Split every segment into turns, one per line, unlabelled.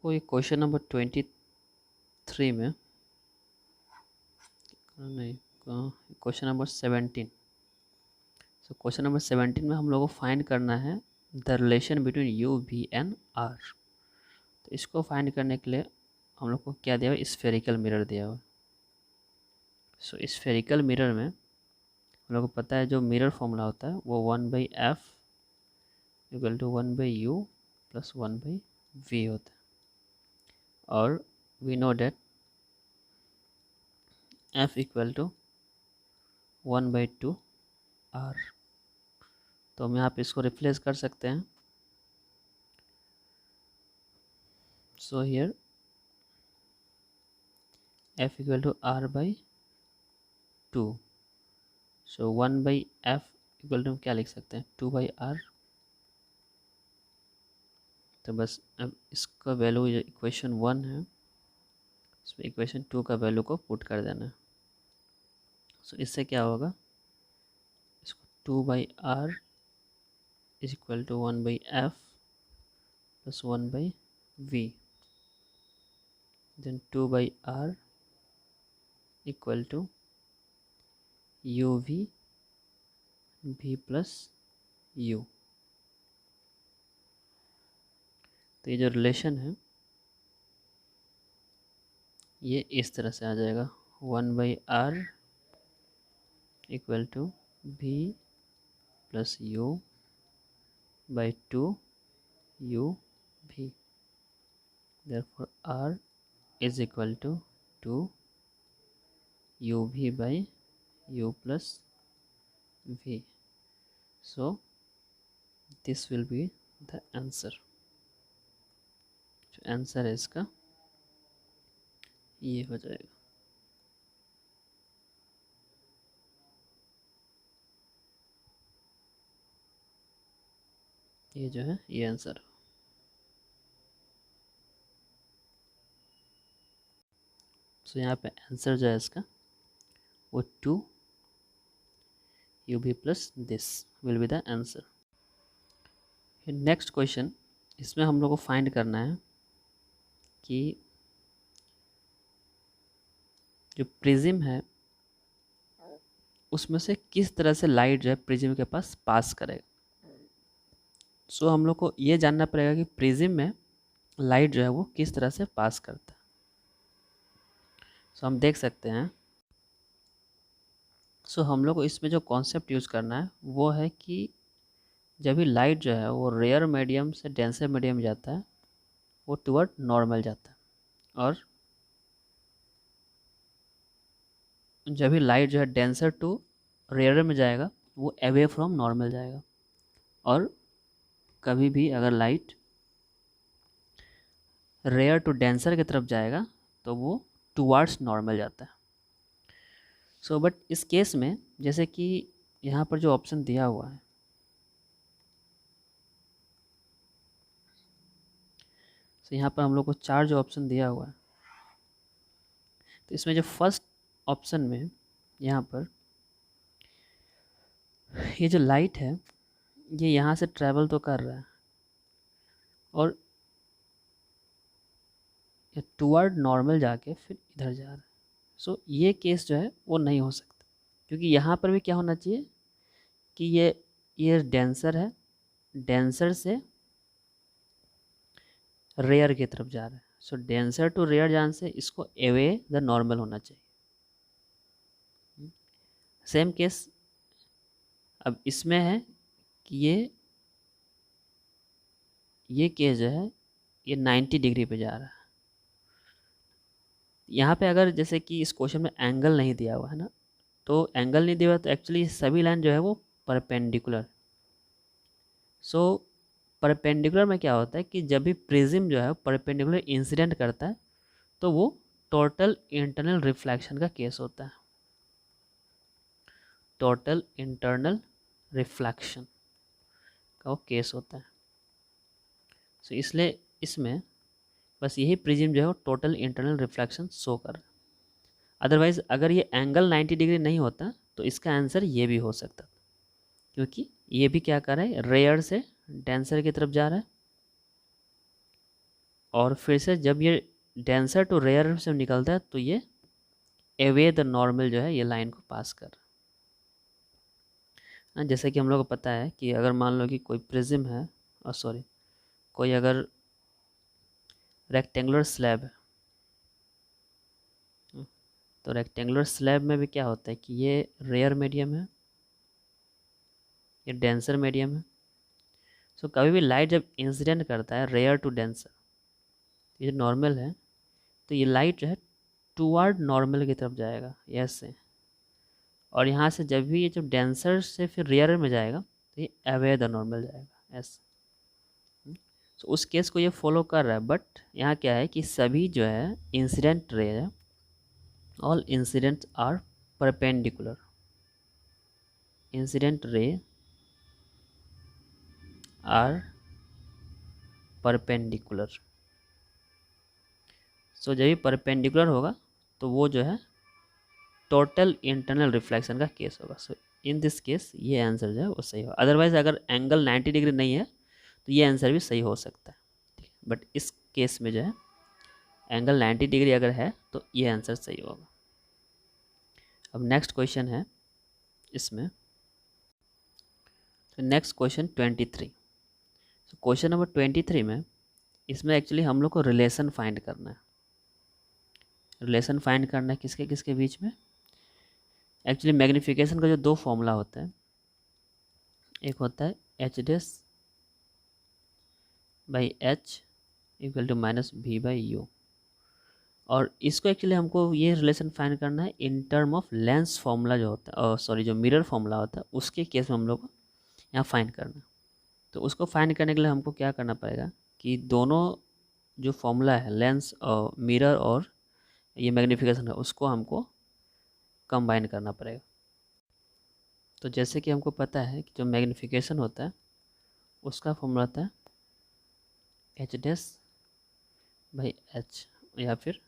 कोई question number 23 में नहीं, क्वेश्चन नंबर 17। सो क्वेश्चन नंबर 17 में हम लोग को फाइंड करना है the relation between u v and r. तो इसको फाइंड करने के लिए हम लोग को क्या दिया हुआ, स्फेरिकल मिरर दिया हुआ। सो स्फेरिकल मिरर में हम लोग को पता है जो मिरर फॉर्मूला होता है वो 1/f equal to 1/u plus 1/v होता है। और we know that f equal to 1/2 r। तो हम यहाँ पे इसको रिप्लेस कर सकते हैं। So here f equal to r/2। So 1/f equal to क्या लिख सकते हैं, 2/r। तो बस अब इसका वैल्यू इक्वेशन 1 है, इसमें इक्वेशन 2 का वैल्यू को पुट कर देना है। सो इससे क्या होगा, इसको 2/r is equal to 1/f plus 1/v, then 2/r equal to uv v plus u। तो ये जो रिलेशन है ये इस तरह से आ जाएगा, 1/r equal to v plus u/2 u v। therefore r is equal to 2 uv/u plus v। so this will be the answer। जो आंसर है इसका ये हो जाएगा। ये जो है ये आंसर। सो यहाँ पे आंसर जो है इसका वो 2 uv plus this will be the answer. Next question, इसमें हम लोग को फाइंड करना है कि जो प्रिज्म है उसमें से किस तरह से लाइट जो है प्रिज्म के पास करेगा। सो हम लोग को ये जानना पड़ेगा कि प्रिज्म में लाइट जो है वो किस तरह से पास करता है। सो हम देख सकते हैं, सो हम लोग को इसमें जो कॉन्सेप्ट यूज़ करना है वो है कि जब भी लाइट जो है वो रेयर मीडियम से डेंसर मीडियम में जाता है वो टुवर्ड नॉर्मल जाता है, और जब भी लाइट जो है डेंसर टू रेयर में जाएगा वो अवे फ्रॉम नॉर्मल जाएगा। और कभी भी अगर लाइट रेयर टू डेंसर की तरफ जाएगा तो वो टुवर्ड्स नॉर्मल जाता है। सो बट इस केस में जैसे कि यहाँ पर जो ऑप्शन दिया हुआ है, तो यहाँ पर हम लोग को 4 जो ऑप्शन दिया हुआ है, तो इसमें जो फर्स्ट ऑप्शन में यहाँ पर ये जो लाइट है ये यहाँ से ट्रैवल तो कर रहा है और ये टुवर्ड नॉर्मल जाके फिर इधर जा रहा है। सो ये केस जो है वो नहीं हो सकता, क्योंकि यहाँ पर भी क्या होना चाहिए कि ये डेंसर है, डेंसर से रेयर की तरफ जा रहा है। सो डेंसर टू रेयर जाने से इसको अवे द नॉर्मल होना चाहिए। सेम केस अब इसमें है कि ये केस जो है ये 90 डिग्री पे जा रहा है। यहाँ पे अगर जैसे कि इस क्वेश्चन में एंगल नहीं दिया हुआ है ना, तो एंगल नहीं दिया हुआ तो एक्चुअली सभी लाइन जो है वो परपेंडिकुलर। सो परपेंडिकुलर में क्या होता है कि जब भी प्रिज्म जो है परपेंडिकुलर इंसिडेंट करता है तो वो टोटल इंटरनल रिफ्लेक्शन का केस होता है, टोटल इंटरनल रिफ्लेक्शन का वो केस होता है। सो इसलिए इसमें बस यही प्रिज्म जो है वो टोटल इंटरनल रिफ्लेक्शन शो कर रहा है। अदरवाइज अगर ये एंगल 90 डिग्री नहीं होता तो इसका आंसर ये भी हो सकता, क्योंकि ये भी क्या कर रहा है, रेयर से डेंसर की तरफ जा रहा है और फिर से जब ये डेंसर टू रेयर से निकलता है तो ये एवे द नॉर्मल जो है ये लाइन को पास कर ना। जैसे कि हम लोग को पता है कि अगर मान लो कि कोई प्रिज्म है, और सॉरी कोई अगर रेक्टेंगुलर स्लैब है, तो रेक्टेंगुलर स्लैब में भी क्या होता है कि ये रेयर मीडियम है, ये डेंसर मीडियम है। सो कभी भी लाइट जब इंसिडेंट करता है रेयर टू डेंसर, ये नॉर्मल है, तो ये लाइट जो है टूवर्ड नॉर्मल की तरफ जाएगा ऐसे, और यहाँ से जब भी ये जब डेंसर से फिर रेयर में जाएगा तो ये अवे द नॉर्मल जाएगा ऐसे। तो उस केस को ये फॉलो कर रहा है, बट यहाँ क्या है कि सभी जो है इंसिडेंट रे है, all incidents are perpendicular, incident ray are perpendicular. So जब भी परपेंडिकुलर होगा तो वो जो है टोटल इंटरनल रिफ्लेक्शन का केस होगा। सो इन दिस केस ये आंसर जो है वो सही होगा। अदरवाइज अगर एंगल 90 डिग्री नहीं है तो ये आंसर भी सही हो सकता है, ठीक है, बट इस केस में जो है एंगल 90 डिग्री अगर है तो ये आंसर सही होगा। अब नेक्स्ट क्वेश्चन है इसमें, तो नेक्स्ट क्वेश्चन 23। तो क्वेश्चन नंबर 23 में इसमें एक्चुअली हम लोग को रिलेशन फाइंड करना है। रिलेशन फाइंड करना है किसके किसके बीच में। एक्चुअली मैग्नीफिकेशन का जो दो फॉर्मूला होता है, एक होता है h dash by h equal to minus v by u, और इसको एक्चुअली हमको ये रिलेशन फाइंड करना है in term of lens formula जो होता है, और सॉरी जो मिरर फॉर्मूला होता है उसके केस में हम लोग को यहाँ फाइंड करना है। तो उसको फाइंड करने के लिए हमको क्या करना पड़ेगा कि दोनों जो फॉर्मूला है लेंस और मिरर और ये मैग्नीफिकेशन है उसको हमको कंबाइन करना पड़ेगा। तो जैसे कि हमको पता है कि जो मैग्नीफिकेशन होता है उसका फॉर्मूला होता है एच डेस बाई एच या फिर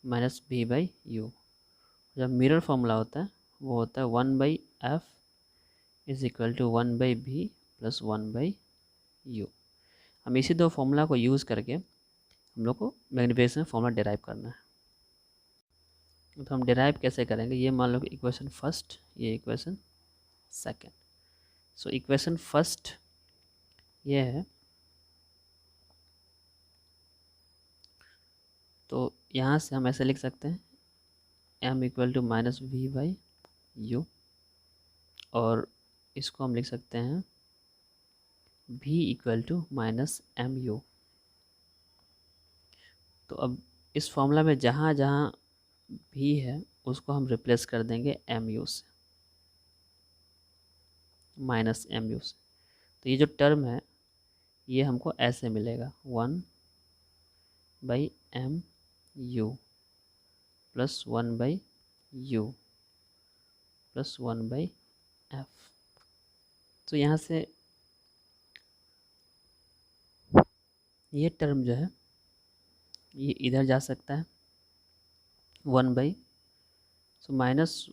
माइनस भी बाई यू। जब मिरर फॉर्मूला होता है वो होता है 1/f is equal to 1/b plus 1/u। हम इसी दो फॉर्मूला को यूज़ करके हम लोग को मैग्नीफिकेशन फॉर्मूला डिराइव करना है। तो हम डिराइव कैसे करेंगे, ये मान लो कि इक्वेशन फर्स्ट, ये equation second. So equation first ये है, तो यहाँ से हम ऐसे लिख सकते हैं m equal to minus v by u, और इसको हम लिख सकते हैं v equal to minus m u. तो अब इस फॉर्मूला में जहाँ जहाँ v है उसको हम रिप्लेस कर देंगे एम यू से, माइनस एम यू से। तो ये जो टर्म है ये हमको ऐसे मिलेगा 1/mu plus 1/u plus 1/f। तो यहाँ से ये टर्म जो है ये इधर जा सकता है 1/, so minus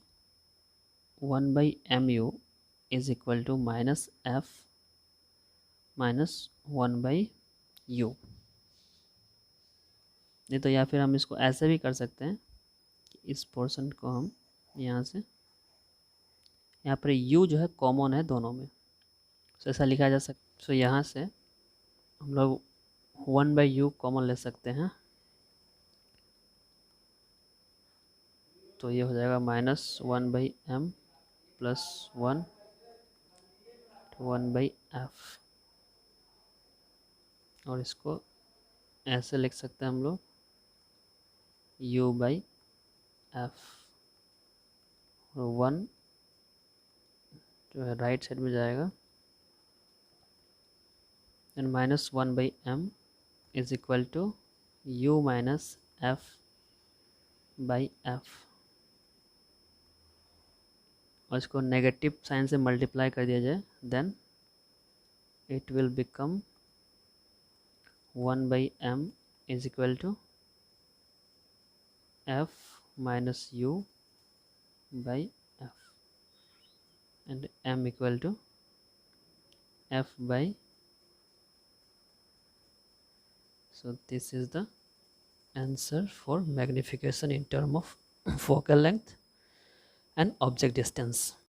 1/mu is equal to minus f minus 1/u। नहीं तो या फिर हम इसको ऐसे भी कर सकते हैं कि इस पोर्शन को हम यहाँ से, यहाँ पर u जो है कॉमन है दोनों में, सो ऐसा लिखा जा सकता। सो यहाँ से हम लोग 1/u कॉमन ले सकते हैं, तो ये हो जाएगा माइनस 1/m प्लस 1/f, और इसको ऐसे लिख सकते हैं हम लोग u/f, और 1 जो है राइट साइड में जाएगा, and minus 1/m is equal to u minus f/f, और इसको नेगेटिव साइन से मल्टीप्लाई कर दिया जाए, then it will become 1/m is equal to f minus u/f, and m equal to f by, So this is the answer for magnification in term of focal length and object distance.